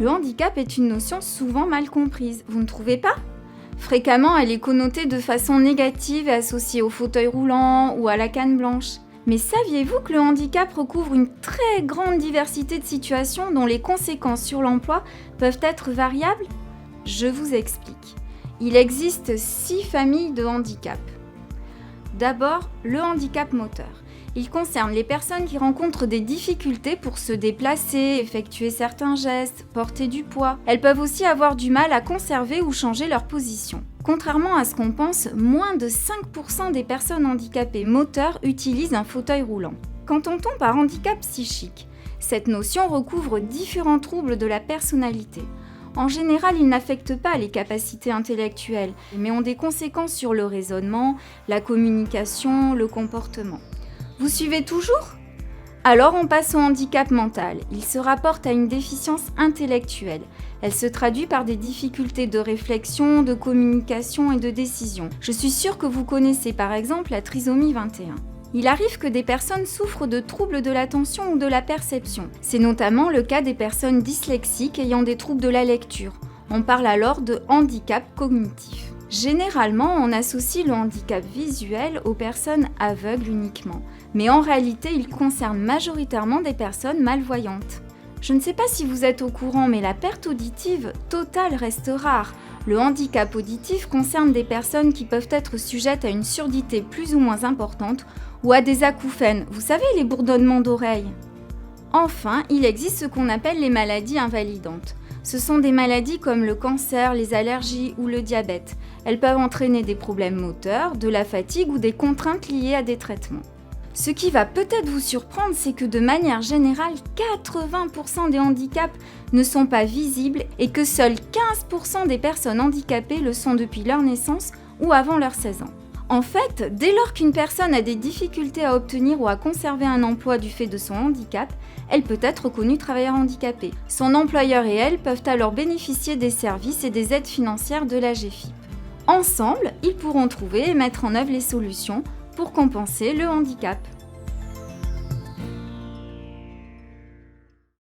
le handicap est une notion souvent mal comprise, vous ne trouvez pas ? Fréquemment, elle est connotée de façon négative et associée au fauteuil roulant ou à la canne blanche. Mais saviez-vous que le handicap recouvre une très grande diversité de situations dont les conséquences sur l'emploi peuvent être variables ? Je vous explique. Il existe 6 familles de handicap. D'abord, le handicap moteur. Il concerne les personnes qui rencontrent des difficultés pour se déplacer, effectuer certains gestes, porter du poids. Elles peuvent aussi avoir du mal à conserver ou changer leur position. Contrairement à ce qu'on pense, moins de 5% des personnes handicapées moteurs utilisent un fauteuil roulant. Qu'entend-on par handicap psychique ? Cette notion recouvre différents troubles de la personnalité. En général, ils n'affectent pas les capacités intellectuelles, mais ont des conséquences sur le raisonnement, la communication, le comportement. Vous suivez toujours ? Alors on passe au handicap mental. Il se rapporte à une déficience intellectuelle. Elle se traduit par des difficultés de réflexion, de communication et de décision. Je suis sûre que vous connaissez par exemple la trisomie 21. Il arrive que des personnes souffrent de troubles de l'attention ou de la perception. C'est notamment le cas des personnes dyslexiques ayant des troubles de la lecture. On parle alors de handicap cognitif. Généralement, on associe le handicap visuel aux personnes aveugles uniquement, mais en réalité, il concerne majoritairement des personnes malvoyantes. Je ne sais pas si vous êtes au courant, mais la perte auditive totale reste rare. Le handicap auditif concerne des personnes qui peuvent être sujettes à une surdité plus ou moins importante ou à des acouphènes, vous savez, les bourdonnements d'oreilles. Enfin, il existe ce qu'on appelle les maladies invalidantes. Ce sont des maladies comme le cancer, les allergies ou le diabète. Elles peuvent entraîner des problèmes moteurs, de la fatigue ou des contraintes liées à des traitements. Ce qui va peut-être vous surprendre, c'est que de manière générale, 80% des handicaps ne sont pas visibles et que seuls 15% des personnes handicapées le sont depuis leur naissance ou avant leurs 16 ans. En fait, dès lors qu'une personne a des difficultés à obtenir ou à conserver un emploi du fait de son handicap, elle peut être reconnue travailleur handicapé. Son employeur et elle peuvent alors bénéficier des services et des aides financières de l'AGEFIP. Ensemble, ils pourront trouver et mettre en œuvre les solutions pour compenser le handicap.